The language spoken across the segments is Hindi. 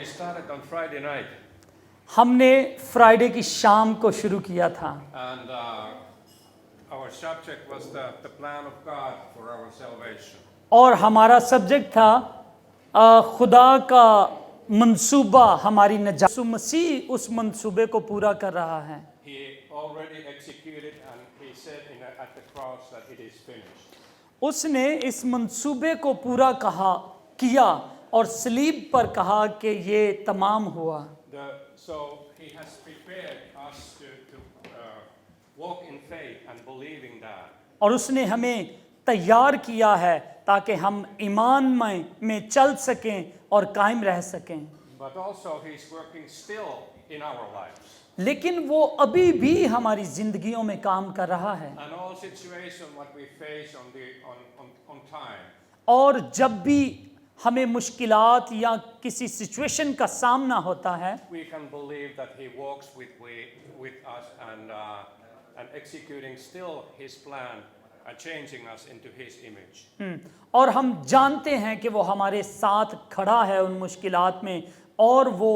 We started on Friday night, हमने फ्राइडे की शाम को शुरू किया था and our subject was the plan of God for our salvation. और हमारा सब्जेक्ट था खुदा का मंसूबा हमारी नजात। यीशु मसीह उस मंसूबे को पूरा कर रहा है। He already executed, and he said at the cross that it is finished. उसने इस मंसूबे को पूरा किया और सलीब पर कहा कि ये तमाम हुआ। So he has prepared us to walk in faith and believing that. और उसने हमें तैयार किया है ताकि हम ईमान में चल सकें और कायम रह सकें। But also he's working still in our lives. लेकिन वो अभी भी हमारी जिंदगियों में काम कर रहा है। And all situations what we face on time. और जब भी हमें मुश्किलात या किसी सिचुएशन का सामना होता है, We can believe that he walks with us and executing still his plan and changing us into his image. और हम जानते हैं कि वो हमारे साथ खड़ा है उन मुश्किलात में, और वो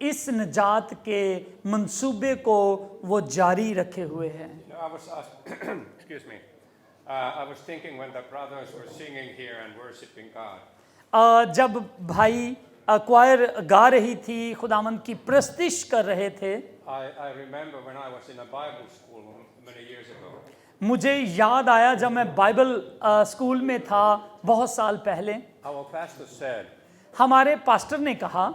इस निजात के मंसूबे को वो जारी रखे हुए हैं। I was excuse me. I was thinking when the brothers were singing here and worshiping God. जब भाई क्वायर गा रही थी, खुदावंद की प्रस्तिश कर रहे थे, I remember when I was in a Bible school many years ago. मुझे याद आया जब मैं बाइबल स्कूल में था बहुत साल पहले। Our pastor said, हमारे पास्टर ने कहा,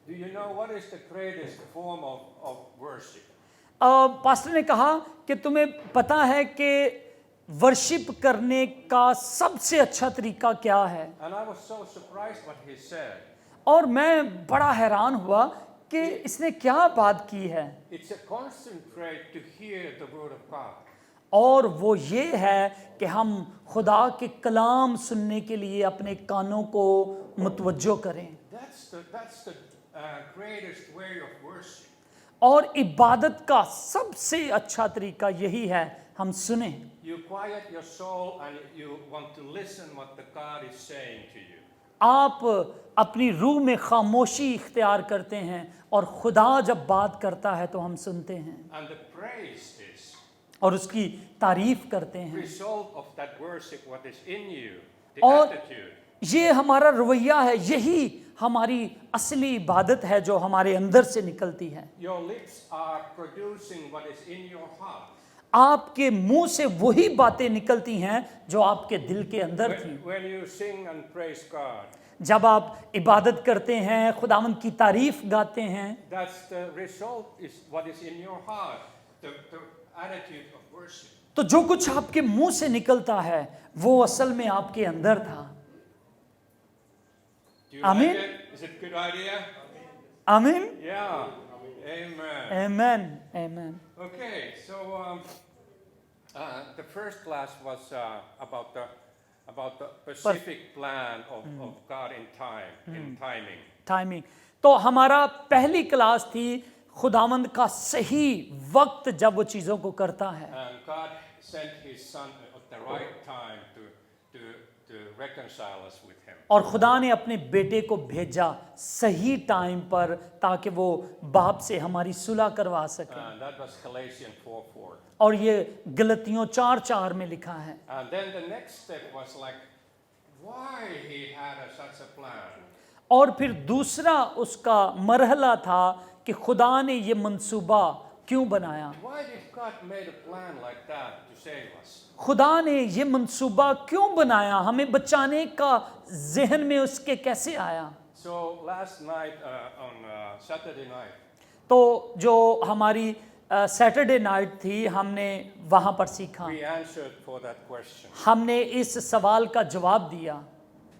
"Do you know what is the greatest form of worship?" Pastor ने कहा कि तुम्हें पता है कि वर्शिप करने का सबसे अच्छा तरीका क्या है? And I was so surprised what he said. और मैं बड़ा हैरान हुआ कि इसने क्या बात की है। It's a concentrate to hear the word of God. और वो ये है कि हम खुदा के कलाम सुनने के लिए अपने कानों को मुतवज्जो करें। That's the greatest way of worship. और इबादत का सबसे अच्छा तरीका यही है, हम सुने। You quiet your soul and you want to listen what the God is saying to you. आप अपनी रूह में खामोशी इख्तियार करते हैं और खुदा जब बात करता है तो हम सुनते हैं And the praise is और उसकी तारीफ करते हैं। result of that worship, what is in you, the और attitude. ये हमारा रवैया है, यही हमारी असली इबादत है जो हमारे अंदर से निकलती है। Your lips are producing what is in your heart. आपके मुंह से वही बातें निकलती हैं जो आपके दिल के अंदर थी। When you sing and praise God, जब आप इबादत करते हैं, खुदावंद की तारीफ गाते हैं, that's the result is what is in your heart, the attitude of worship. तो जो कुछ आपके मुंह से निकलता है वो असल में आपके अंदर था। Do you Amen. like it? Is it a good idea? आमीन, Yeah. Amen. Amen, amen. Okay, so the first class was about the specific plan of God in time, in timing. Timing. तो हमारा पहली क्लास थी खुदावंद का सही वक्त जब वो चीज़ों को करता है। And God sent His Son at the right time to reconcile us with Him. और खुदा ने अपने बेटे को भेजा सही टाइम पर ताकि वो बाप से हमारी सुलह करवा सके। And that was Galatians 4:4. और ये गलतियों 4:4 में लिखा है। And then the next step was like, why He had such a plan. और फिर दूसरा उसका मरहला था कि खुदा ने ये मंसूबा क्यों बनाया? Why did God make a plan like that to save us? खुदा ने ये मंसूबा क्यों बनाया? हमें बचाने का जहन में उसके कैसे आया? So last night on Saturday night, तो जो हमारी सैटरडे नाइट थी, हमने वहाँ पर सीखा, we answered for that question. हमने इस सवाल का जवाब दिया।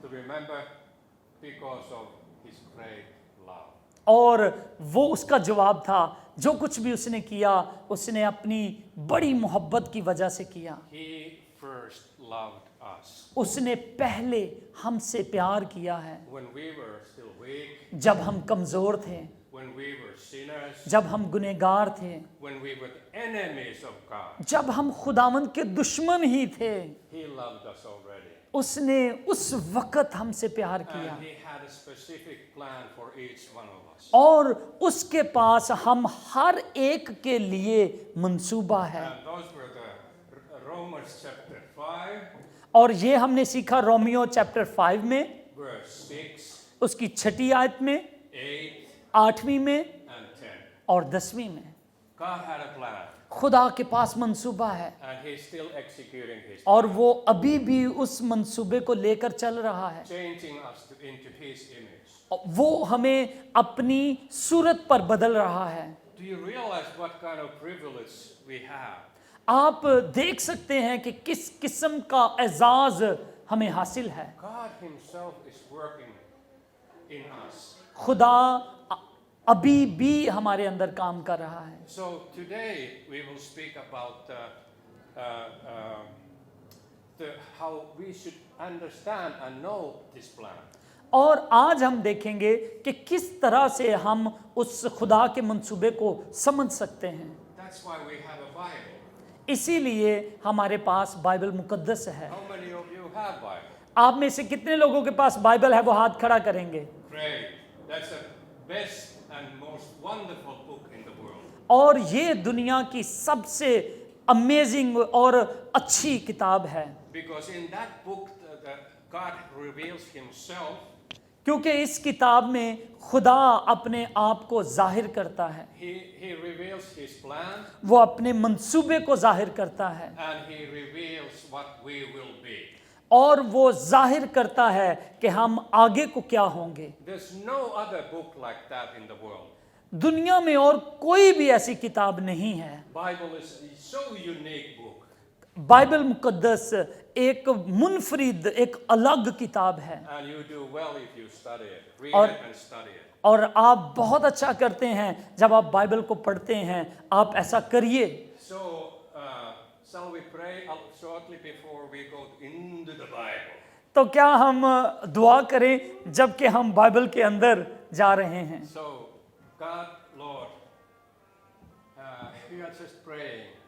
To remember because of His great love. और वो उसका जवाब था, जो कुछ भी उसने किया उसने अपनी बड़ी मोहब्बत की वजह से किया। He first loved us उसने पहले हमसे प्यार किया है when we were still weak, जब हम कमज़ोर थे, when we were sinners, जब हम गुनहगार थे, when we were enemies of God. जब हम खुदावंद के दुश्मन ही थे। He loved us already. उसने उस वक्त हमसे प्यार किया And He had a specific plan for each one of us. और उसके पास हम हर एक के लिए मंसूबा है। And those were the Romans chapter 5, और ये हमने सीखा रोमियो चैप्टर 5 में, verse 6, उसकी 6ठी आयत में, 8, 8वीं में and 10. और 10वीं में। God had a plan, खुदा के पास मंसूबा है and He's still executing His और वो अभी भी उस मंसूबे को लेकर चल रहा है। changing us into His image. वो हमें अपनी सूरत पर बदल रहा है। Do you realize what kind of privilege we have? आप देख सकते हैं कि किस किस्म का एजाज हमें हासिल है। God Himself is working in us. खुदा अभी भी हमारे अंदर काम कर रहा है। So today we will speak about how we should understand and know this plan. और आज हम देखेंगे कि किस तरह से हम उस खुदा के मंसूबे को समझ सकते हैं। That's why we have a Bible. इसीलिए हमारे पास बाइबल मुकद्दस है। How many of you have Bible? आप में से कितने लोगों के पास बाइबल है? वो हाथ खड़ा करेंगे। Great. That's the best and most wonderful book in the world. और ये दुनिया की सबसे अमेजिंग और अच्छी किताब है, Because in that book God reveals Himself. क्योंकि इस किताब में खुदा अपने आप को जाहिर करता है। He reveals His plan, वो अपने मंसूबे को जाहिर करता है and He reveals what we will be. और वो जाहिर करता है कि हम आगे को क्या होंगे। There's no other book like that in the world. दुनिया में और कोई भी ऐसी किताब नहीं है। Bible is so unique book. Bible मुकद्दस एक मुनफरिद, एक अलग किताब है And you do well if you study it, read और- it and study it. और आप बहुत अच्छा करते हैं जब आप बाइबल को पढ़ते हैं। आप ऐसा करिए। So, shall we pray shortly before we go into the Bible? तो क्या हम दुआ करें जबकि हम बाइबल के अंदर जा रहे हैं? So, God, Lord, we are just praying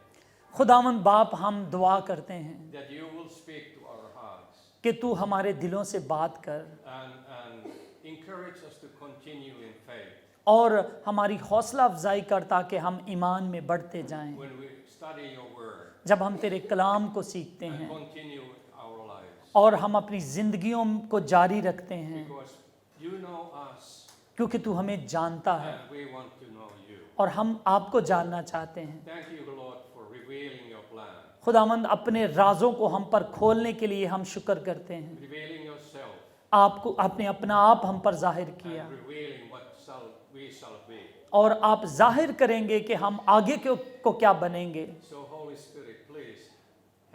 खुदावंद बाप, हम दुआ करते हैं that you will speak to our hearts कि तू हमारे दिलों से बात कर and encourage us to continue in faith और हमारी हौसला अफजाई कर ताकि हम ईमान में बढ़ते जाएं। when we study your word जब हम तेरे कलाम को सीखते and हैं continue our lives. और हम अपनी जिंदगियों को जारी रखते हैं, Because you know us क्योंकि तू हमें जानता है and we want to know you. और हम आपको जानना चाहते हैं। Thank you, Lord, for revealing your plan, खुदावंद अपने राजों को हम पर खोलने के लिए हम शुक्र करते हैं। revealing yourself आपको आपने अपना आप हम पर जाहिर किया and revealing what we shall be. और आप जाहिर करेंगे कि हम आगे को क्या बनेंगे। So, Holy Spirit, please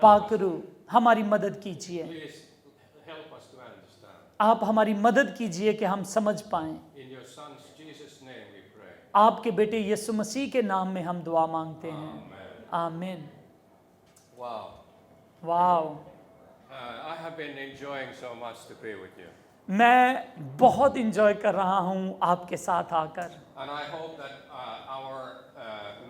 पाकरू हमारी मदद कीजिए, please help us to understand. आप हमारी मदद कीजिए कि हम समझ पाएं। In your Son's Jesus' name we pray. आपके बेटे यीशु मसीह के नाम में हम दुआ मांगते हैं। Amen. आमीन। Wow. वाह, I have been enjoying so much to be with you. मैं बहुत इंजॉय कर रहा हूँ आपके साथ आकर And I hope that our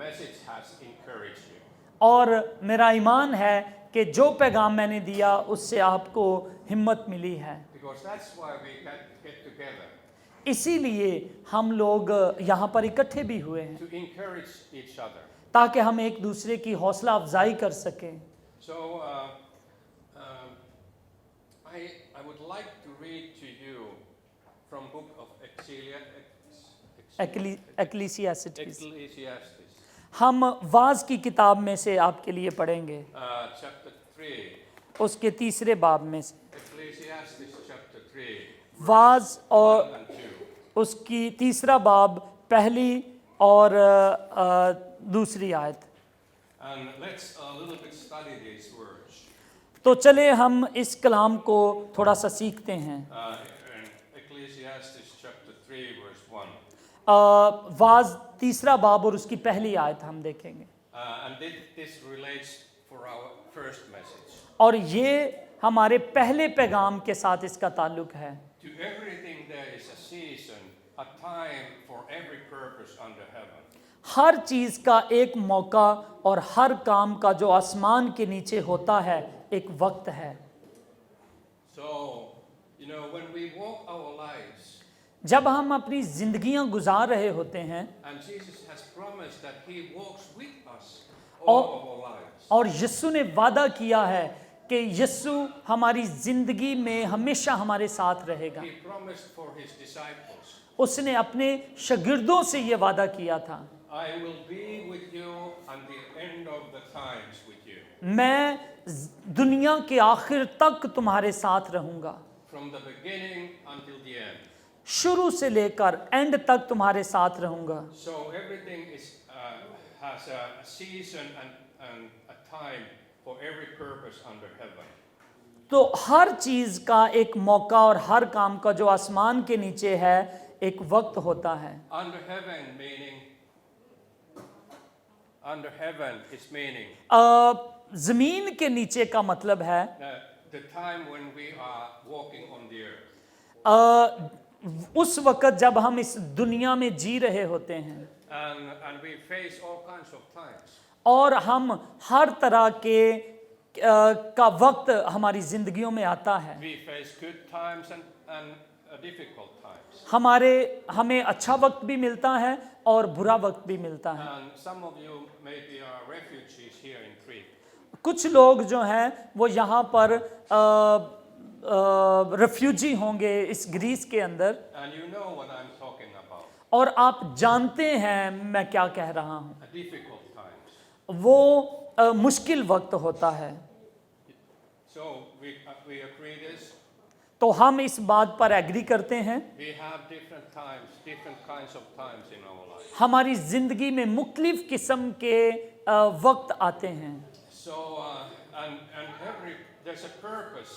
message has encouraged you. और मेरा ईमान है कि जो पैगाम मैंने दिया उससे आपको हिम्मत मिली है। Because that's why we get together, इसीलिए हम लोग यहाँ पर इकट्ठे भी हुए हैं to encourage each other. ताकि हम एक दूसरे की हौसला अफजाई कर सकें। So I would like to read to you from book of एक्लीसियास्टिस Ecclesiastes, हम वाज की किताब में से आपके लिए पढ़ेंगे, chapter 3. उसके 3 बाब में से। Ecclesiastes chapter 3, वाज और 1 and 2. उसकी 3 बाब पहली और दूसरी आयत। And let's a little bit study these words. तो चले हम इस कलाम को थोड़ा सा सीखते हैं। In Ecclesiastes chapter 3, verse 1. Was 3 बाब और उसकी पहली आयत हम देखेंगे And this relates for our first message. और ये हमारे पहले पैगाम के साथ इसका ताल्लुक है। To everything there is a season, a time for every purpose under heaven. हर चीज का एक मौका और हर काम का जो आसमान के नीचे होता है एक वक्त है। So, when we walk our lives, जब हम अपनी जिंदगियां गुजार रहे होते हैं and Jesus has promised that He walks with us और all of our lives. और यीशु ने वादा किया है कि यीशु हमारी जिंदगी में हमेशा हमारे साथ रहेगा। He promised for His disciples, उसने अपने शागिर्दों से ये वादा किया था, I will be with you until the end of the times with you. मैं दुनिया के आखिर तक तुम्हारे साथ रहूंगा, From the beginning until the end. शुरू से लेकर एंड तक तुम्हारे साथ रहूंगा। So everything has a season and a time for every purpose under heaven. तो हर चीज का एक मौका और हर काम का जो आसमान के नीचे है एक वक्त होता है। Under heaven is meaning जमीन के नीचे का मतलब है the time when we are walking on the earth. उस वक्त जब हम इस दुनिया में जी रहे होते हैं And we face all kinds of times. और हम हर तरह के का वक्त हमारी जिंदगियों में आता है। We face good times and difficult times. हमें अच्छा वक्त भी मिलता है और बुरा वक्त भी मिलता है। And some of you maybe are refugees here in Crete. कुछ लोग जो हैं वो यहाँ पर रेफ्यूजी होंगे इस ग्रीस के अंदर, And you know what I'm talking about. और आप जानते हैं मैं क्या कह रहा हूँ। Difficult times. वो मुश्किल वक्त होता है। So we agree this. तो हम इस बात पर एग्री करते हैं। We have different times, different kinds of times in our life. हमारी जिंदगी में मुख्तलिफ किस्म के वक्त आते हैं। So and there's a purpose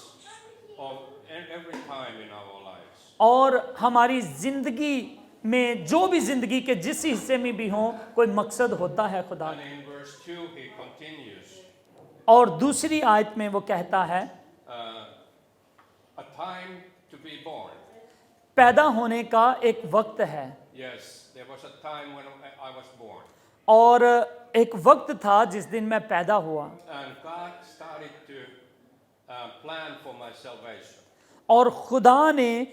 of every time in our lives. और हमारी जिंदगी में जो भी जिंदगी के जिस हिस्से में भी हो कोई मकसद होता है खुदा। And in verse 2 he continues. और दूसरी आयत में वो कहता है A time to be born. पैदा होने का एक वक्त है। Yes, there was a time when I was born. और एक वक्त था जिस दिन मैं पैदा हुआ And God started to plan for my salvation. और खुदा ने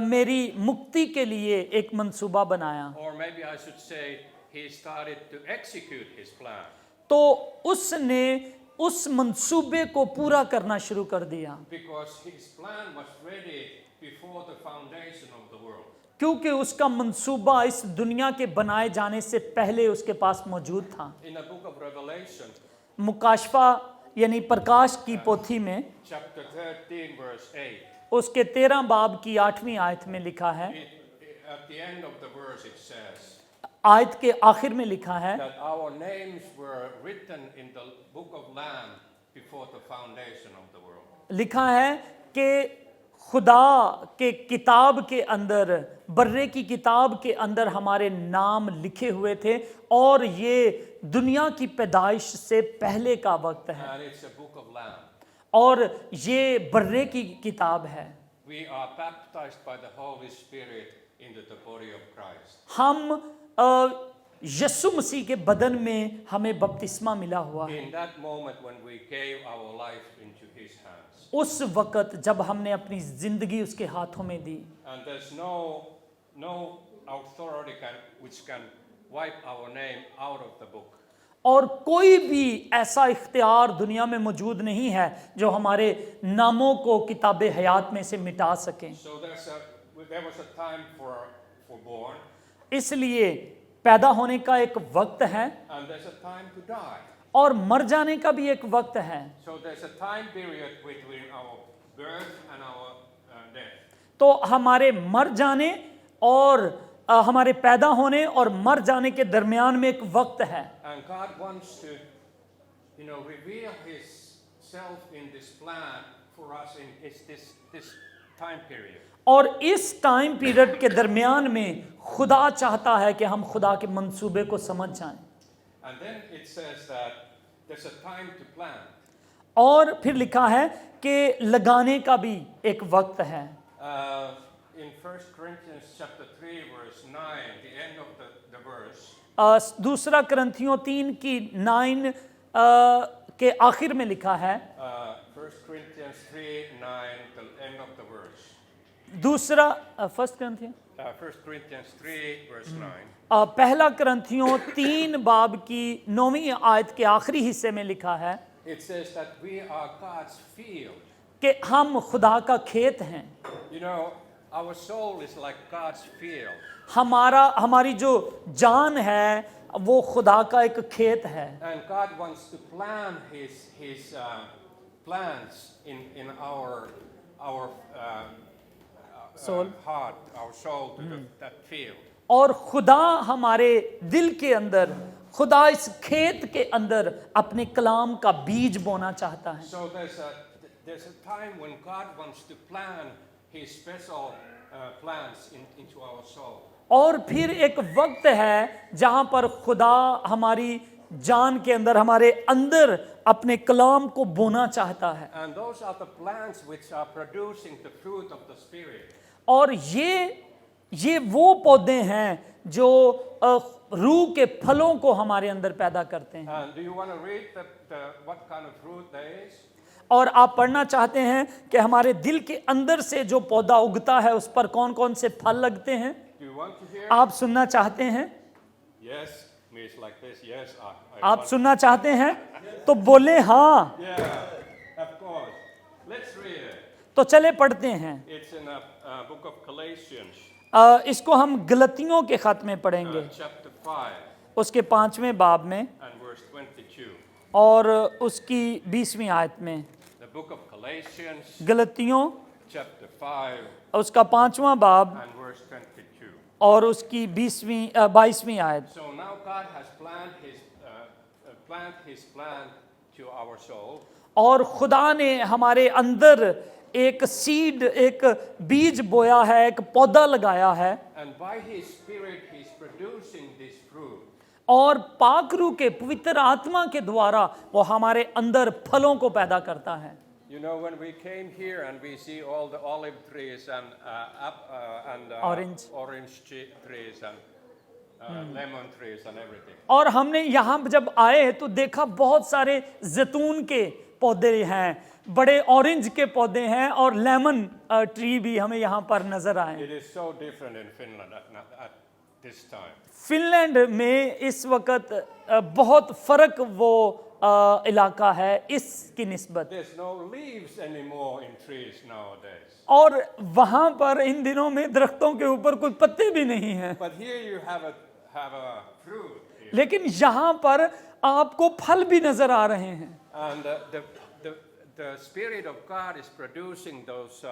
मेरी मुक्ति के लिए एक मंसूबा बनाया। Or maybe I should say he started to execute his plan. तो उसने उस मंसूबे को पूरा करना शुरू कर दिया Because his plan was ready before the foundation of the world. क्योंकि उसका मंसूबा इस दुनिया के बनाए जाने से पहले उसके पास मौजूद था। In the book of Revelation, मुकाशफा यानी प्रकाश की पोथी में chapter 13 verse 8, उसके 13 बाब की 8वीं आयत में लिखा है, at the end of the verse it says आयत के आखिर में लिखा है that our names were written in the book of Lamb before the foundation of the world. लिखा है कि खुदा के किताब के अंदर, बर्रे की किताब के अंदर हमारे नाम लिखे हुए थे और ये दुनिया की पैदाइश से पहले का वक्त है And it's a book of Lamb. और ये बर्रे की किताब है। We are baptized by the Holy Spirit into the body of Christ. हम यीशु मसीह के बदन में हमें बपतिस्मा मिला हुआ है In that moment when we gave our life into his hands. उस वक़्त जब हमने अपनी जिंदगी उसके हाथों में दी। And there's no authority which can wipe our name out of the book. और कोई भी ऐसा इख्तियार दुनिया में मौजूद नहीं है जो हमारे नामों को किताबे हयात में से मिटा सके। So there was a time for born. इसलिए पैदा होने का एक वक्त है And there's a time to die. और मर जाने का भी एक वक्त है। So there's a time period between our birth and our death. तो हमारे मर जाने और हमारे पैदा होने और मर जाने के दरमियान में एक वक्त है। And God wants to, reveal Himself in this plan for us in this time period. और इस टाइम पीरियड के दरमियान में खुदा चाहता है कि हम खुदा के मंसूबे को समझ जाएं। And then it says that there's a time to plant. और फिर लिखा है कि लगाने का भी एक वक्त है। In 1 Corinthians chapter 3 verse 9, the end of the verse. दूसरा करंथियों 3 की 9 के आखिर में लिखा है 1 Corinthians 3:9, the end दूसरा फर्स्ट ग्रंथियों 1 Corinthians 3, verse 9. पहला ग्रंथियों 3 बाब की 9वीं आयत के आखिरी हिस्से में लिखा है It says that we are God's field. कि हम खुदा का खेत हैं। You know, our soul is like God's field. हमारी जो जान है वो खुदा का एक खेत है And God wants to plant His plants in our Soul. heart, our soul to that field. और खुदा हमारे दिल के अंदर, खुदा इस खेत के अंदर अपने कलाम का बीज बोना चाहता है। So there's a time when God wants to plant His special plants into our soul. और फिर एक वक्त है जहां पर खुदा हमारी जान के अंदर, हमारे अंदर अपने कलाम को बोना चाहता है। And those are the plants which are producing the fruit of the Spirit. और ये वो पौधे हैं जो रूह के फलों को हमारे अंदर पैदा करते हैं। And do you want to read what kind of fruit there is? और आप पढ़ना चाहते हैं कि हमारे दिल के अंदर से जो पौधा उगता है उस पर कौन कौन से फल लगते हैं? Do you want to hear? आप सुनना चाहते हैं? Yes, means like this. Yes, I आप want. सुनना चाहते हैं तो बोले हाँ। Yeah, of course. Let's read it. तो चले पढ़ते हैं। It's in a book of Galatians, इसको हम गलतियों के खत में पढ़ेंगे, chapter 5 उसके 5वें बाब में and verse 22. और उसकी 20वीं आयत में। The book of Galatians, गलतियों chapter 5 उसका 5वां बाब and verse 22. और उसकी 22वीं आयत। So now God has planted His plan to our soul. और खुदा ने हमारे अंदर एक सीड, एक बीज बोया है, एक पौधा लगाया है And by His Spirit, He's producing this fruit. और पाकरू के पवित्र आत्मा के द्वारा वो हमारे अंदर फलों को पैदा करता है। You know, when we came here and we see all the olive trees and Orange. trees and lemon trees and everything. और हमने यहाँ जब आए तो देखा बहुत सारे जैतून के पौधे हैं, बड़े ऑरेंज के पौधे हैं और लेमन ट्री भी हमें यहाँ पर नजर आए। It is so different in Finland at this time. Finland में इस वक्त बहुत फर्क वो इलाका है इसकी निस्बत। There's no leaves anymore in trees nowadays. और वहाँ पर इन दिनों में दरख्तों के ऊपर कोई पत्ते भी नहीं हैं, But here you have a fruit. Here. लेकिन यहाँ पर आपको फल भी नजर आ रहे हैं। And the Spirit of God is producing those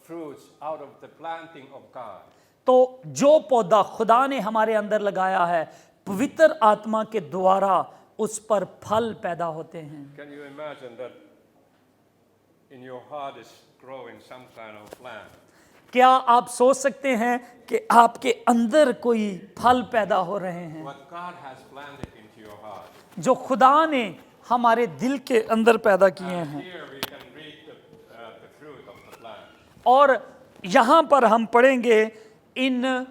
fruits out of the planting of God. तो जो पौधा खुदा ने हमारे अंदर लगाया है, पवित्र आत्मा के द्वारा उस पर फल पैदा होते हैं। Can you imagine that in your heart is growing some kind of plant? क्या आप सोच सकते हैं कि आपके अंदर कोई फल पैदा हो रहे हैं What God has planted into your heart. जो खुदा ने हमारे दिल के अंदर पैदा किए And हैं? here we can read the fruit of the plant. और यहाँ पर हम पढ़ेंगे इन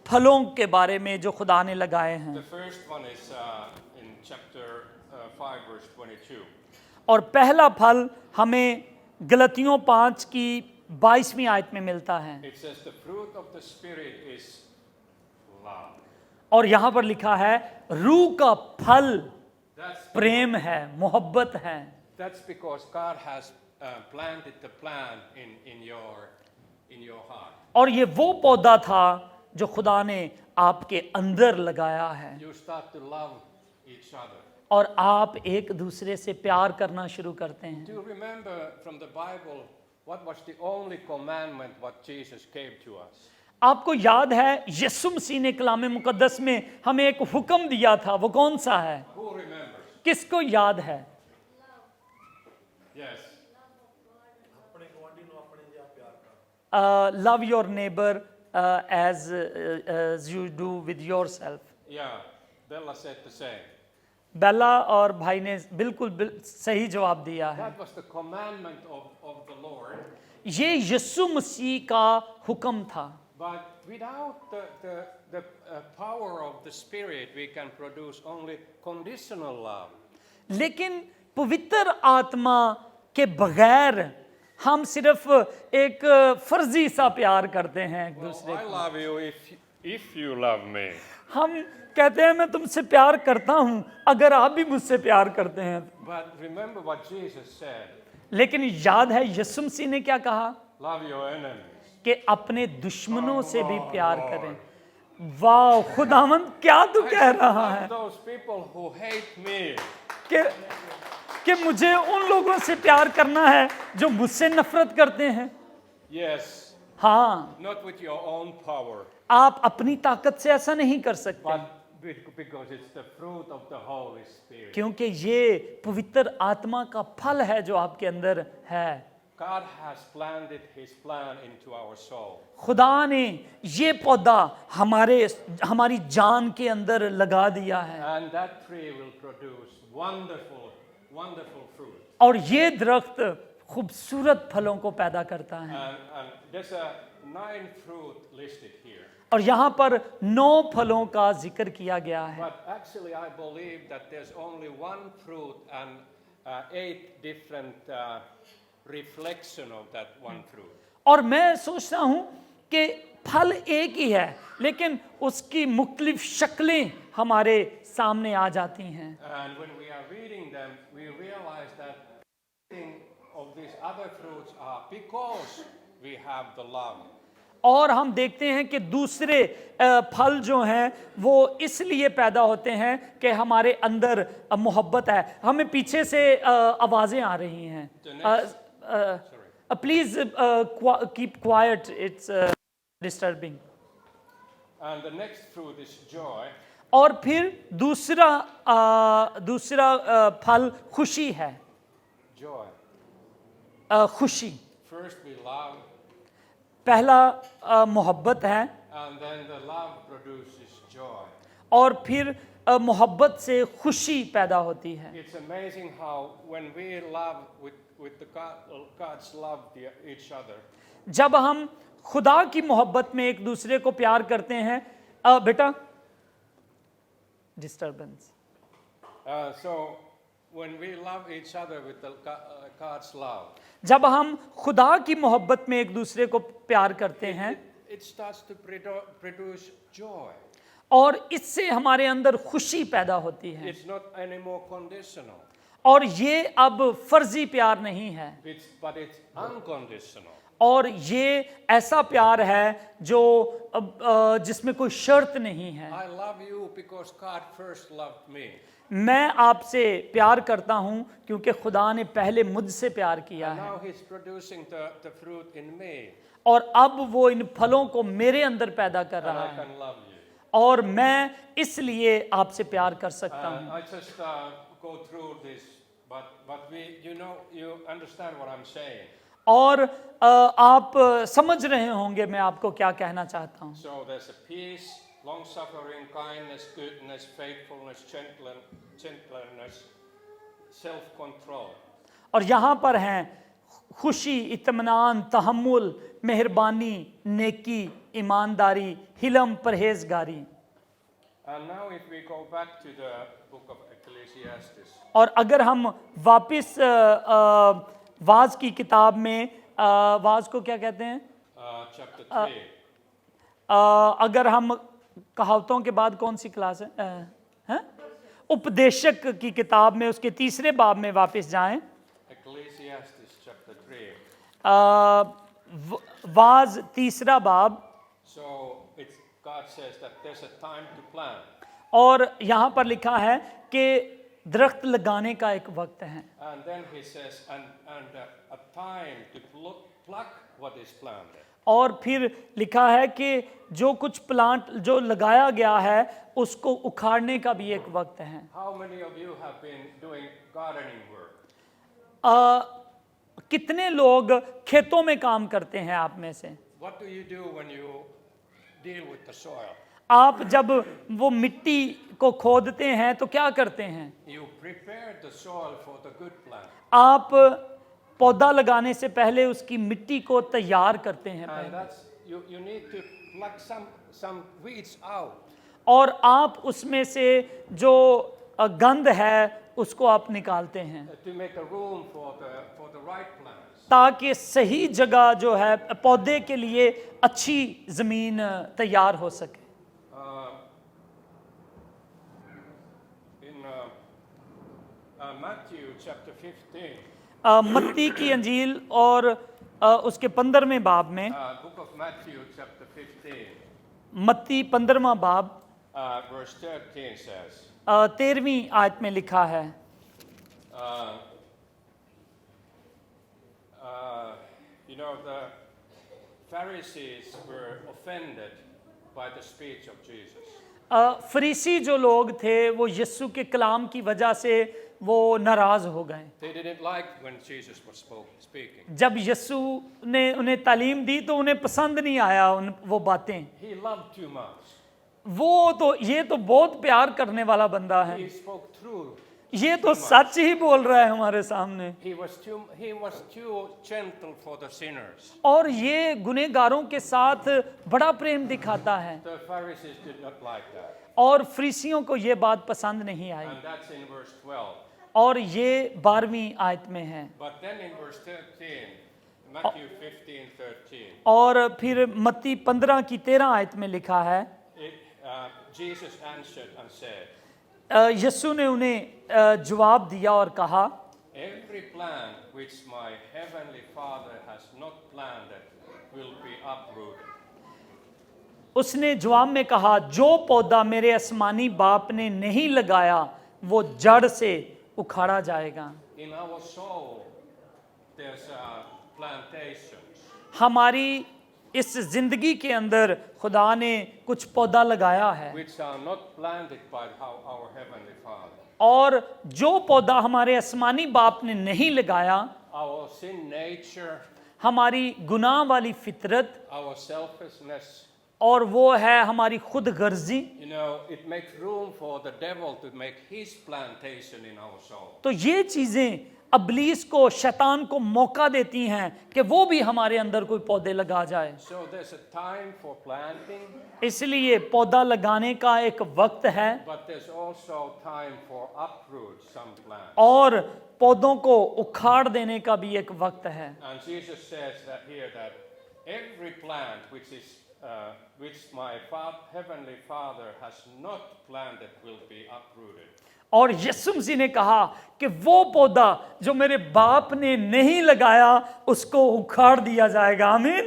फलों के बारे में जो खुदा ने लगाए हैं। The first one is in chapter 5 verse 22. और पहला फल हमें गलतियों 5 की 22वीं आयत में मिलता है। It says the fruit of the Spirit is love. और यहाँ पर लिखा है रूह का फल That's प्रेम है, मोहब्बत है। because God has planted the plant in your heart. और ये वो पौधा था जो खुदा ने आपके अंदर लगाया है You start to love each other. और आप एक दूसरे से प्यार करना शुरू करते हैं। Do you remember from the Bible what was the only commandment what Jesus gave to us? आपको याद है यीशु मसीह ने कलाम मुकद्दस में हमें एक हुक्म दिया था, वो कौन सा है? Who remembers? किसको याद है? Yes. Love your neighbor as you do with yourself. Yeah, Bella said the same. बेला और भाई ने बिल्कुल सही जवाब दिया है। That was the commandment of the Lord. ये यीशु मसीह का हुक्म था। But without the power of the Spirit, we can produce only conditional love. लेकिन पवित्र आत्मा के बगैर हम सिर्फ एक फर्जी सा प्यार करते हैं एक दूसरे I को। love you if you love me. हम कहते हैं मैं तुमसे प्यार करता हूं अगर आप भी मुझसे प्यार करते हैं। But remember what Jesus said. लेकिन याद है यीशु मसीह ने क्या कहा Love your enemies. कि अपने दुश्मनों से भी प्यार करें। वाह खुदावंद क्या तू कह रहा है Love those people who hate me. कि मुझे उन लोगों से प्यार करना है जो मुझसे नफरत करते हैं। Yes, हाँ, not with your own power, आप अपनी ताकत से ऐसा नहीं कर सकते but because it's the fruit of the Holy Spirit. क्योंकि ये पवित्र आत्मा का फल है जो आपके अंदर है। God has planted His plan into our soul. खुदा ने ये पौधा हमारी जान के अंदर लगा दिया है And that tree will produce wonderful, wonderful fruit. और ये दरख्त खूबसूरत फलों को पैदा करता है। And there's a 9 fruit listed here. और यहाँ पर 9 फलों का जिक्र किया गया है। But actually I believe that there's only 1 fruit and 8 different reflection of that 1 fruit. और मैं सोचता हूँ कि फल एक ही है लेकिन उसकी मुख्तलिफ शक्लें हमारे सामने आ जाती हैं। And when we are reading them, we realize that many of these other fruits are because we have the love. और हम देखते हैं कि दूसरे फल जो हैं वो इसलिए पैदा होते हैं कि हमारे अंदर मोहब्बत है। हमें पीछे से आवाज़ें आ रही हैं। Please keep quiet, it's disturbing. And the next fruit is joy. और फिर दूसरा फल खुशी है। Joy. खुशी। First we love, पहला मोहब्बत है and then the love produces joy. और फिर मोहब्बत से खुशी पैदा होती है। It's amazing how when we love with the God's love each other, जब हम खुदा की मोहब्बत में एक दूसरे को प्यार करते हैं बेटा disturbance. so when we love each other with the God's love, जब हम खुदा की मोहब्बत में एक दूसरे को प्यार करते हैं it starts to produce joy. और इससे हमारे अंदर खुशी पैदा होती है। It's not anymore conditional, और ये अब फर्जी प्यार नहीं है but it's unconditional. और ये ऐसा प्यार है जो जिसमें कोई शर्त नहीं है। I love you because God first loved me. मैं आपसे प्यार करता हूं क्योंकि खुदा ने पहले मुझसे प्यार किया And है now He's producing the fruit in me, और अब वो इन फलों को मेरे अंदर पैदा कर and रहा I है can love you. और मैं इसलिए आपसे प्यार कर सकता And हूं। I just go through this, but you understand what I'm saying. और आप समझ रहे होंगे मैं आपको क्या कहना चाहता हूं। So there's a peace, long-suffering, kindness, goodness, faithfulness, gentleness, self-control. और यहाँ पर हैं खुशी, इत्मीनान, तहम्मुल, मेहरबानी, नेकी, ईमानदारी, helium, परहेजगारी। And now if we go back to the book of Ecclesiastes, और अगर हम वापस वाज की किताब में वाज को क्या कहते हैं chapter 3, अगर हम कहावतों के बाद कौन सी क्लास है उपदेशक की किताब में उसके 3 बाब में वापस जाएं। Ecclesiastes chapter 3. वाज 3 बाब। So God says that there's a time to plant, और यहाँ पर लिखा है कि दरख्त लगाने का एक वक्त है and then He says, and a time to pluck what is planted. और फिर लिखा है कि जो कुछ प्लांट जो लगाया गया है उसको उखाड़ने का भी एक वक्त है। How many of you have been doing gardening work? कितने लोग खेतों में काम करते हैं आप में से? What do you do when you deal with the soil? आप जब वो मिट्टी को खोदते हैं तो क्या करते हैं? You prepare the soil for the good plant. आप पौधा लगाने से पहले उसकी मिट्टी को तैयार करते हैं And पहले। that's you need to pluck some weeds out. और आप उसमें से जो गंध है उसको आप निकालते हैं To make a room for the right plants. ताकि सही जगह जो है पौधे के लिए अच्छी जमीन तैयार हो सके। In Matthew chapter 15, मत्ती की अंजील और उसके 15वें बाब में, book of Matthew chapter 15, मत्ती 15वां बाब verse 13 says, 13वीं आयत में लिखा है, you know, the Pharisees were offended by the speech of Jesus. फरीसी जो लोग थे वो यीशु के कलाम की वजह से वो नाराज हो गए। They didn't like when Jesus was speaking. जब यीशु ने उन्हें तालीम दी तो उन्हें पसंद नहीं आया वो बातें। He loved too much. ये तो बहुत प्यार करने वाला बंदा है, He spoke through. ये तो सच ही बोल रहा है हमारे सामने, He was too gentle for the sinners. और ये गुनहगारों के साथ बड़ा प्रेम दिखाता है। The Pharisees did not like that. और फरीसियों को ये बात पसंद नहीं आई, And that's in verse 12. और ये 12वीं आयत में है। But then in verse 13, Matthew 15:13, और फिर मत्ती 15 की 13 आयत में लिखा है, Jesus answered and said, यीशु ने उन्हें जवाब दिया और कहा, every plant which my heavenly Father has not planted will be uprooted. उसने जवाब में कहा, जो पौधा मेरे आसमानी बाप ने नहीं लगाया वो जड़ से उखाड़ा जाएगा। In our soul, there's plantations. हमारी इस जिंदगी के अंदर खुदा ने कुछ पौधा लगाया है, Which are not planted by our heavenly Father. और जो पौधा हमारे आसमानी बाप ने नहीं लगाया, Our sin nature, हमारी गुनाह वाली फितरत, our selfishness, और वो है हमारी खुद गर्जी। you know, it makes room for the devil to make his plantation in our soul. तो ये चीजें अबलीस को, शैतान को मौका देती हैं कि वो भी हमारे अंदर कोई पौधे लगा जाए। So there's a time for planting, इसलिए पौधा लगाने का एक वक्त है, but there's also time for uproot some plants. और पौधों को उखाड़ देने का भी एक वक्त है। And Jesus says that here that every plant which my heavenly Father has not planted will be uprooted. और यीशु मसीह ने कहा कि वो पौधा जो मेरे बाप ने नहीं लगाया उसको उखाड़ दिया जाएगा। आमीन।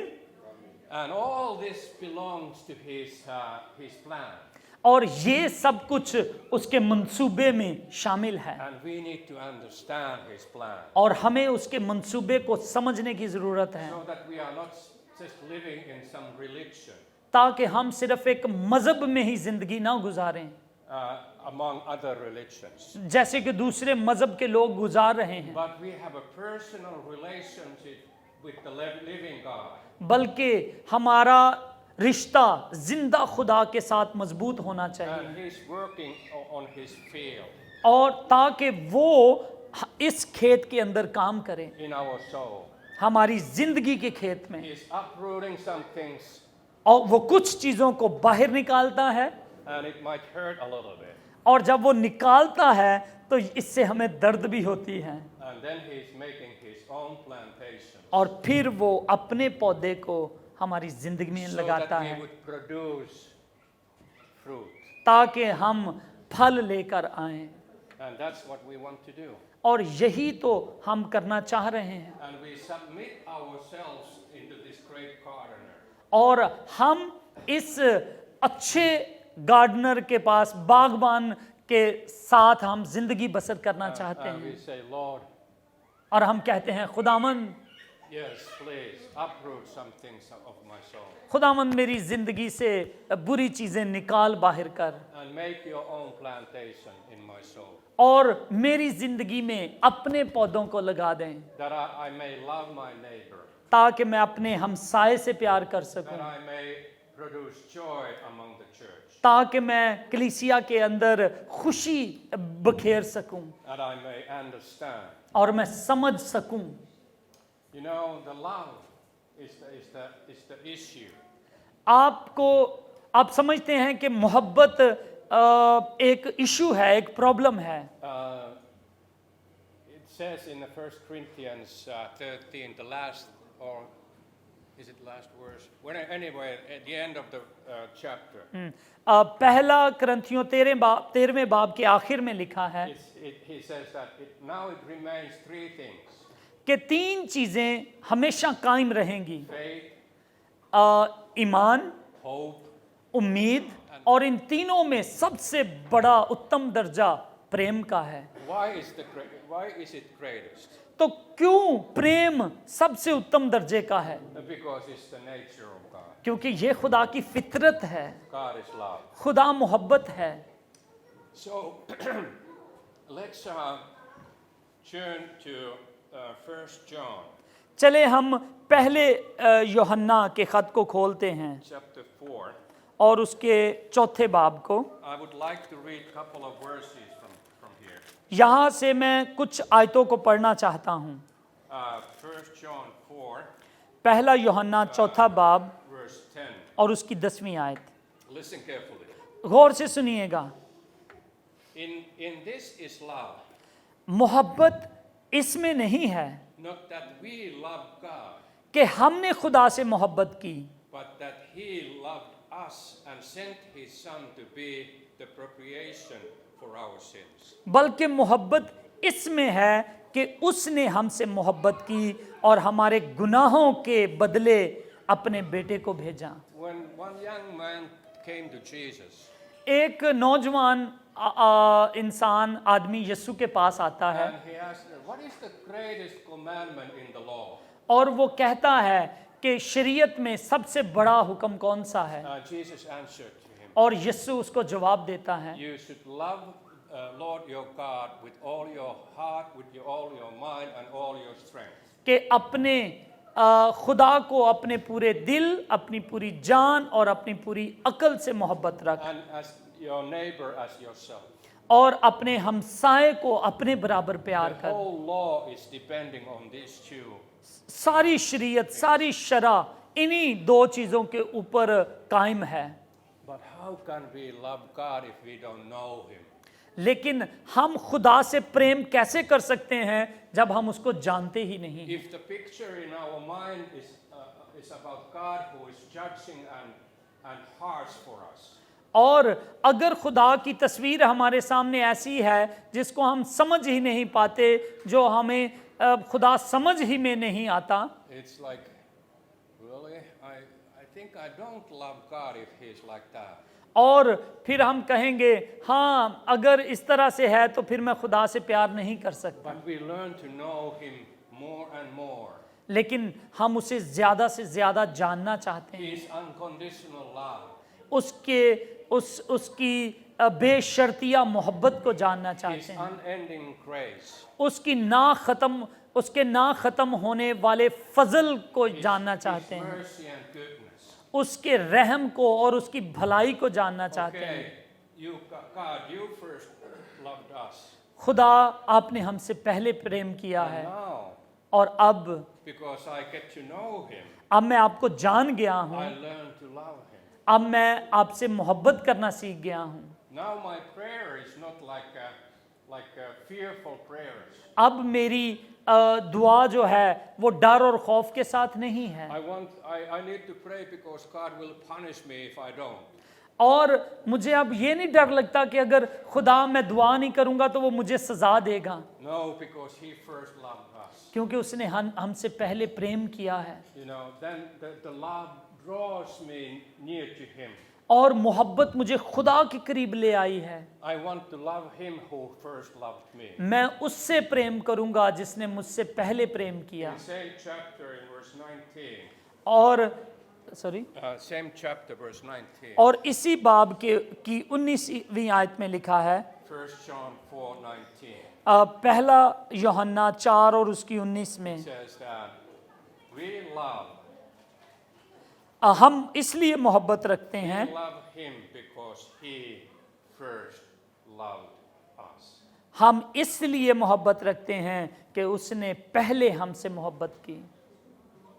And all this belongs to his plan. और ये सब कुछ उसके मंसूबे में शामिल है, And we need to understand his plan. और हमें उसके मंसूबे को समझने की जरूरत है, So that we are not just living in some religion ताकि हम सिर्फ एक मजहब में ही जिंदगी ना गुजारें among other religions. जैसे कि दूसरे मजहब के लोग गुजार रहे हैं, But we have a personal relationship with the living God. बल्कि हमारा रिश्ता जिंदा खुदा के साथ मजबूत होना चाहिए, And he's working on his field और ताकि वो इस खेत के अंदर काम करें, in our soul. हमारी जिंदगी के खेत में, He's uprooting some things, और वो कुछ चीजों को बाहर निकालता है, and it might hurt a little bit. और जब वो निकालता है तो इससे हमें दर्द भी होती है, And then he's making his own plantation. और फिर वो अपने पौधे को हमारी जिंदगी में So लगाता that we है would produce fruit. ताकि हम फल लेकर आएं, And that's what we want to do. और यही तो हम करना चाह रहे हैं। And we submit ourselves into this great gardener. और हम इस अच्छे गार्डनर के पास, बागबान के साथ हम जिंदगी बसर करना चाहते And we हैं, say, Lord, और हम कहते हैं, खुदावन yes, please uproot some things of my soul खुदावन मेरी जिंदगी से बुरी चीजें निकाल बाहर कर, and make your own plantation in my soul, और मेरी जिंदगी में अपने पौधों को लगा दें, that I may love my neighbor, ताकि मैं अपने हमसाए से प्यार कर that सकूं, I may produce joy among the church, ताकि मैं कलीसिया के अंदर खुशी बखेर सकूं, that I may understand. और मैं समझ सकूं। You know, the love is the issue. आप समझते हैं कि मोहब्बत एक इशू है, एक प्रॉब्लम है। says in the 1 Corinthians 13, the last, or is it last verse? Anyway, at the end of the chapter, पहला करंथियों 13वें बाब के आखिर में लिखा है he says that now it remains three things: कि 3 चीजें हमेशा कायम रहेंगी, faith, ईमान, hope, उम्मीद, और इन तीनों में सबसे बड़ा उत्तम दर्जा प्रेम का है। why is it greatest? तो क्यों प्रेम सबसे उत्तम दर्जे का है? Because it's the nature of God. क्योंकि ये खुदा की फितरत है, God is love. खुदा मोहब्बत है। So let's turn to 1 John चले हम पहले यूहन्ना के खत को खोलते हैं chapter 4. और उसके 4 बाब को। I would like to read a couple of verses from here. यहाँ से मैं कुछ आयतों को पढ़ना चाहता हूँ। 1 John 4, पहला यूहन्ना 4 बाब verse 10. और उसकी 10वीं आयत। Listen carefully. गौर से सुनिएगा। In this is love, मोहब्बत इसमें नहीं है not that we love God, कि हमने खुदा से मोहब्बत की, but that He loved us and sent His Son to be the propitiation for our sins. बल्कि मोहब्बत इसमें है कि उसने हमसे मोहब्बत की और हमारे गुनाहों के बदले अपने बेटे को भेजा। When one young man came to Jesus, एक नौजवान इंसान आदमी यीशु के पास आता है and he asked, "What is the greatest commandment in the law?" और वो कहता है कि शरीयत में सबसे बड़ा हुक्म कौन सा है? Jesus answered to him, और यीशु उसको जवाब देता है, "You should love Lord your God with all your heart, with all your mind, and all your strength." कि अपने खुदा को अपने पूरे दिल, अपनी पूरी जान और अपनी पूरी अकल से मोहब्बत रख, And as your neighbor as yourself. और अपने हमसाए को अपने बराबर प्यार The कर। whole law is depending on these two. सारी शरीयत, सारी शरा इन्हीं 2 चीजों के ऊपर कायम है। But how can we love God if we don't know Him? लेकिन हम खुदा से प्रेम कैसे कर सकते हैं जब हम उसको जानते ही नहीं? If the picture in our mind is about God who is judging and harsh for us, और अगर खुदा की तस्वीर हमारे सामने ऐसी है जिसको हम समझ ही नहीं पाते, जो हमें खुदा समझ ही में नहीं आता, it's like, really, I think I don't love God if He's like that. और फिर हम कहेंगे हाँ, अगर इस तरह से है तो फिर मैं खुदा से प्यार नहीं कर सकता। But we learn to know Him more and more. लेकिन हम उसे ज़्यादा से ज़्यादा जानना चाहते हैं, His unconditional love. उसकी बेशर्तिया मोहब्बत को जानना His चाहते हैं, unending grace. उसके ना ख़त्म होने वाले फजल को जानना चाहते His हैं, mercy and goodness. उसके रहम को और उसकी भलाई को जानना चाहते हैं। Okay, God, you first loved us. खुदा आपने हमसे पहले प्रेम किया And है, now, और अब because I get to know Him, मैं आपको जान गया हूँ, I learn to love Him. अब मैं आपसे मोहब्बत करना सीख गया हूँ। Now my prayer is not like fearful prayers. अब मेरी दुआ जो है वो डर और खौफ के साथ नहीं है, I need to pray because God will punish me if I don't. और मुझे अब ये नहीं डर लगता कि अगर खुदा मैं दुआ नहीं करूँगा तो वो मुझे सज़ा देगा, No, because He first loved us. क्योंकि उसने हमसे पहले प्रेम किया है। You know, then the love draws me near to Him. और मोहब्बत मुझे खुदा के करीब ले आई है। I want to love Him who first loved me. मैं उससे प्रेम करूँगा जिसने मुझसे पहले प्रेम किया। In same chapter in verse 19. और Same chapter verse 19. और इसी बाब की 19वीं आयत में लिखा है, 1 John 4:19. पहला यूहन्ना 4 और उसकी 19 में, It says that we love हम इसलिए मोहब्बत रखते हैं, Him because He first loved us. हम इसलिए मोहब्बत रखते हैं कि उसने पहले हमसे मोहब्बत की।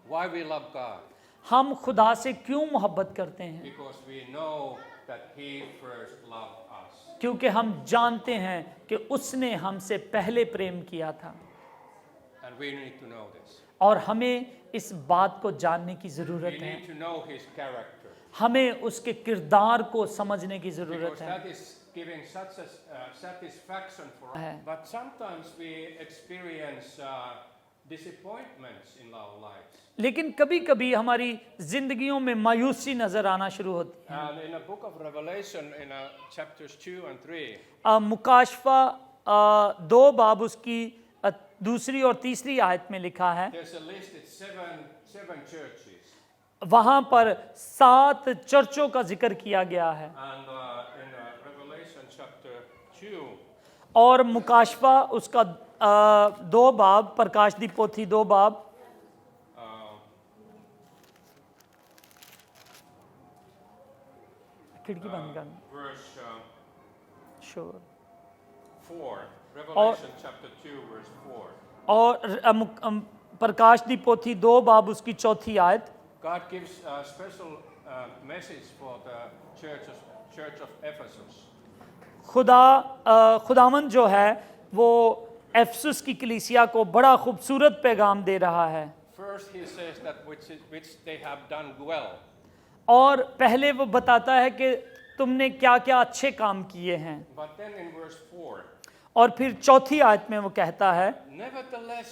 Why we love God? हम खुदा से क्यों मोहब्बत करते हैं? Because we know that He first loved us. क्योंकि हम जानते हैं कि उसने हमसे पहले प्रेम किया था। And we need to know this. और हमें इस बात को जानने की We ज़रूरत है, need to know his character. हमें उसके किरदार को समझने की ज़रूरत Because है। that is giving such a satisfaction for us. है। But sometimes we experience disappointments in our lives. लेकिन कभी कभी हमारी जिंदगियों में मायूसी नजर आना शुरू होती And in the book of Revelation, in chapters 2 and 3, है। मुकाशफा 2 बाब उसकी दूसरी और तीसरी आयत में लिखा है, there's a list, it's seven churches. वहां पर 7 चर्चों का जिक्र किया गया है। And in Revelation chapter 2, और मुकाशफा उसका 2 बाब, प्रकाश दी पोथी 2 बाब, खिड़की बंद कर, verse sure. 4, Revelation chapter 2, verse 4. और प्रकाश दी पोथी 2 बाब उसकी 4थी आयत, God gives a special message for the church of Ephesus. खुदावन जो है वो एफसुस की कलीसिया को बड़ा खूबसूरत पैगाम दे रहा है। First, he says that which they have done well. और पहले वो बताता है कि तुमने क्या क्या अच्छे काम किए हैं, But then in verse 4, और फिर 4थी आयत में वो कहता है, nevertheless,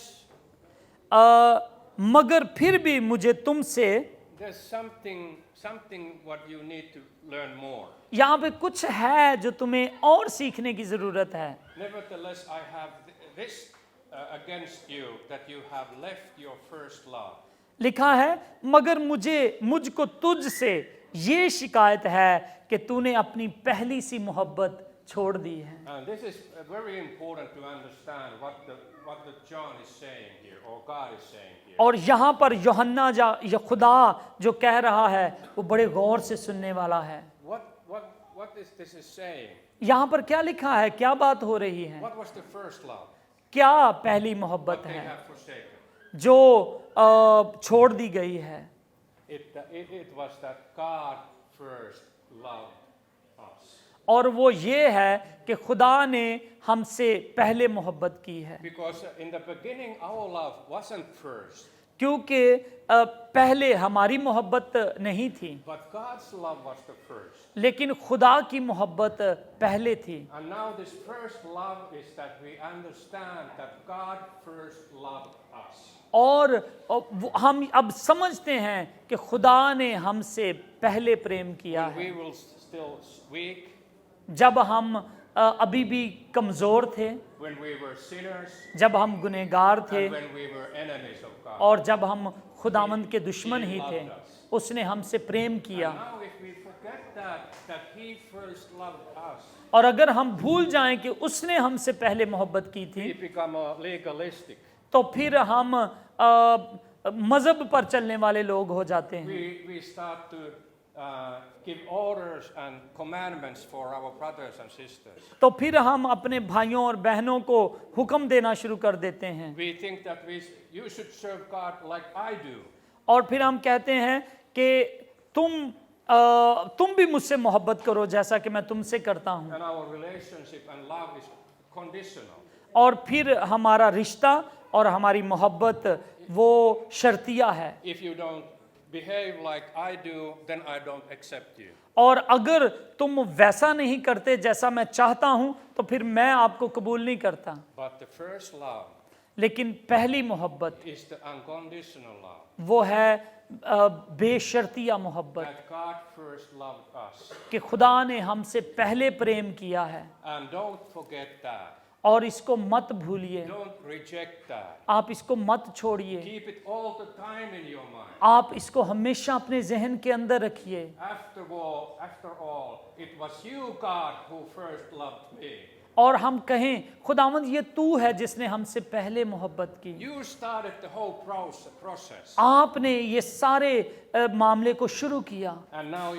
मगर फिर भी मुझे तुमसे, there's something what you need to learn more. यहाँ पे कुछ है जो तुम्हें और सीखने की ज़रूरत है। Nevertheless, I have this against you, that you have left your first love. लिखा है, मगर मुझको तुझसे ये शिकायत है कि तूने अपनी पहली सी मोहब्बत छोड़ दी है। And this is very important to understand what the John is saying here, or God is saying here. और यहाँ पर यूहन्ना या खुदा जो कह रहा है वो बड़े गौर से सुनने वाला है। What is this is saying? यहाँ पर क्या लिखा है, क्या बात हो रही है, What was the first love? क्या पहली मोहब्बत What they है have forsaken. जो छोड़ दी गई है? It was that God first loved us. और वो ये है कि खुदा ने हमसे पहले मोहब्बत की है। Because in the beginning our love wasn't first, क्योंकि पहले हमारी मोहब्बत नहीं थी, but God's love was the first. लेकिन खुदा की मोहब्बत पहले थी। And now this first love is that we understand that God first loved us. और हम अब समझते हैं कि खुदा ने हमसे पहले प्रेम किया When है। we were still weak, जब हम अभी भी कमज़ोर थे, when we were sinners, जब हम गुनहगार थे, and when we were enemies of God. और जब हम खुदावंद के दुश्मन ही थे, उसने हमसे प्रेम किया। And now if we forget that He first loved us, और अगर हम भूल जाएं कि उसने हमसे पहले मोहब्बत की थी, we become legalistic. तो फिर हम मजहब पर चलने वाले लोग हो जाते हैं। We start to give orders and commandments for our brothers and sisters. तो फिर हम अपने भाइयों और बहनों को हुक्म देना शुरू कर देते हैं, We think that you should serve God like I do. और फिर हम कहते हैं कि तुम भी मुझसे मोहब्बत करो जैसा कि मैं तुमसे करता हूँ। And our relationship and love is conditional. और फिर हमारा रिश्ता और हमारी मोहब्बत वो शर्तिया है। If you don't behave like I do, then I don't accept you. और अगर तुम वैसा नहीं करते जैसा मैं चाहता हूँ तो फिर मैं आपको कबूल नहीं करता। But the first love लेकिन पहली मोहब्बत is the unconditional love. वो है बेशर्तिया मोहब्बत, That God first loved us. कि खुदा ने हमसे पहले प्रेम किया है। And don't forget that. और इसको मत भूलिए, Don't reject that. आप इसको मत छोड़िए, Keep it all the time in your mind. आप इसको हमेशा अपने जहन के अंदर रखिए। After all, it was you, God, who first loved me. और हम कहें खुदावंद ये तू है जिसने हमसे पहले मोहब्बत की, You started the whole process. आपने ये सारे मामले को शुरू किया, And now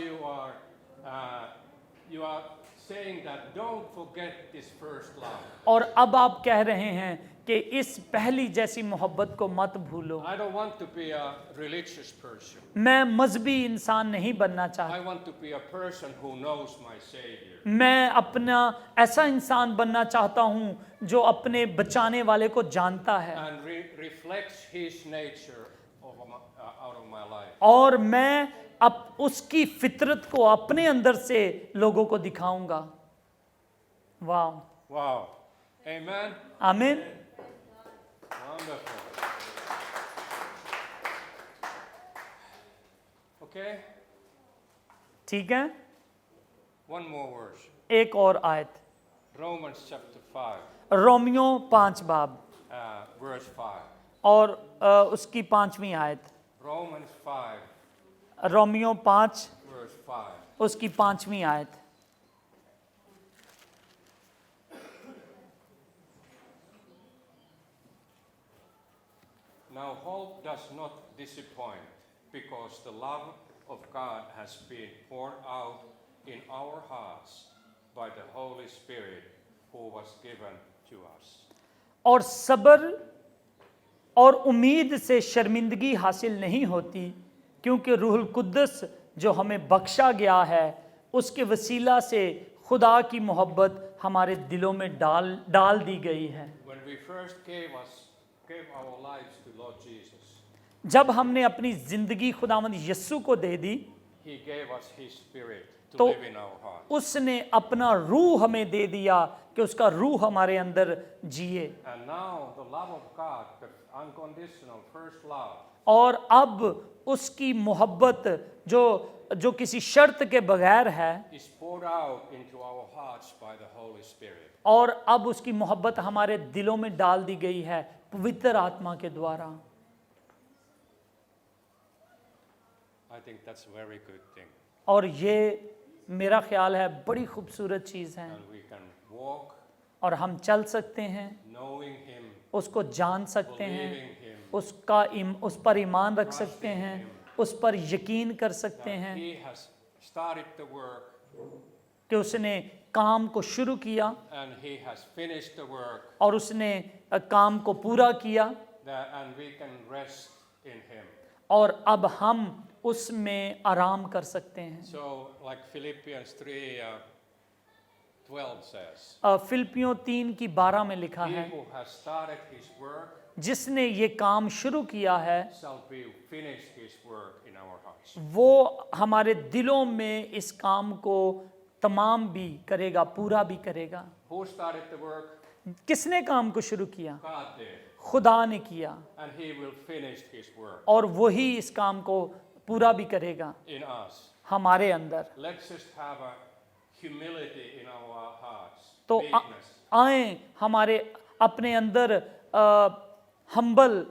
you are saying that don't forget this first love. और अब आप कह रहे हैं कि इस पहली जैसी मोहब्बत को मत भूलो। I don't want to be a religious person. मैं मजहबी इंसान नहीं बनना चाहता, I want to be a person who knows my Savior. मैं अपना ऐसा इंसान बनना चाहता हूं जो अपने बचाने वाले को जानता है And reflects His nature out of my life. और मैं अब उसकी फितरत को अपने अंदर से लोगों को दिखाऊंगा। वाह, Wow. Amen. आमीन। Wonderful. Okay. ठीक है, One more verse. एक और आयत, Romans chapter 5, रोमियो 5 बाब verse 5. और उसकी 5वीं आयत, Romans 5, रोमियो 5 verse 5. उसकी 5वीं आयत। Now hope does not disappoint, because the love of God has been poured out in our hearts by the Holy Spirit who was given to us. और सब्र और उम्मीद से शर्मिंदगी हासिल नहीं होती, क्योंकि रूहुल कुद्दस जो हमें बख्शा गया है उसके वसीला से खुदा की मोहब्बत हमारे दिलों में डाल दी गई है। When we first gave our lives to Lord Jesus, जब हमने अपनी जिंदगी खुदावंद यस्सु को दे दी He gave us His Spirit to तो live in our heart. उसने अपना रूह हमें दे दिया कि उसका रूह हमारे अंदर जिए। And now the love of God, the unconditional first love, और अब उसकी मोहब्बत जो किसी शर्त के बगैर है is poured out into our hearts by the Holy Spirit. और अब उसकी मोहब्बत हमारे दिलों में डाल दी गई है पवित्र आत्मा के द्वारा। I think that's a very good thing. और ये मेरा ख्याल है बड़ी खूबसूरत चीज़ है। And we can walk और हम चल सकते हैं, knowing Him, उसको जान सकते हैं, believing Him, उस पर ईमान रख सकते हैं, उस पर यकीन कर सकते that हैं He has started the work कि उसने काम को शुरू किया and He has finished the work, और उसने काम को पूरा किया and we can rest in Him. और अब हम उसमें आराम कर सकते हैं। So, like Philippians 3:12 says, फिलिपियों 3:12 में लिखा He है, who has started His work जिसने ये काम शुरू किया है shall be finish His work in our hearts. वो हमारे दिलों में इस काम को तमाम भी करेगा, पूरा भी करेगा। Who started the work? किसने काम को शुरू किया? God did. खुदा ने किया And He will finish His work और वही इस काम को पूरा भी करेगा in us. हमारे अंदर। Let's just have a humility in our hearts. तो Meekness. आए हमारे अपने अंदर हम्बल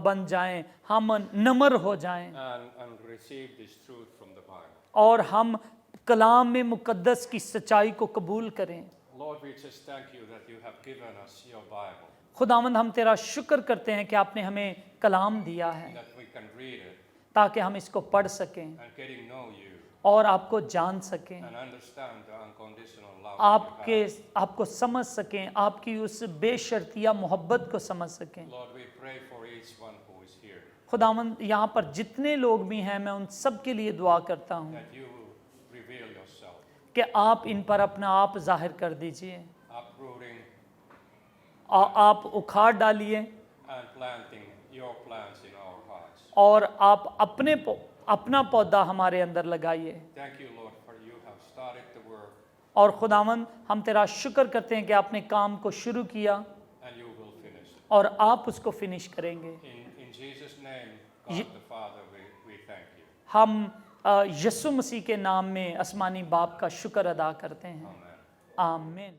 बन जाएं, हम नम्र हो जाएं And receive this truth from the Bible. और हम कलाम में मुकद्दस की सच्चाई को कबूल करें। Lord, we just thank you that you have given us your Bible, खुदावंद हम तेरा शुक्र करते हैं कि आपने हमें कलाम दिया है that we can read it ताकि हम इसको पढ़ सकें and getting know you और आपको जान सकें, and understand the unconditional love that you have. आपको समझ सकें, आपकी उस बेशर्तिया मोहब्बत को समझ सकें। Lord, we pray for each one who is here, खुदावंद यहाँ पर जितने लोग भी हैं मैं उन सब के लिए दुआ करता हूँ that you will reveal yourself, कि आप इन पर अपना आप जाहिर कर दीजिए, uprooting आप उखाड़ डालिए and planting your plants in our hearts. और आप अपना पौधा हमारे अंदर लगाइए। Thank you, Lord, for you have started the work और खुदावंद हम तेरा शुक्र करते हैं कि आपने काम को शुरू किया and you will finish it. और आप उसको फिनिश करेंगे। In Jesus' name, God the Father, we thank you. हम यीशु मसीह के नाम में आसमानी बाप का शुक्र अदा करते हैं। Amen. आमीन।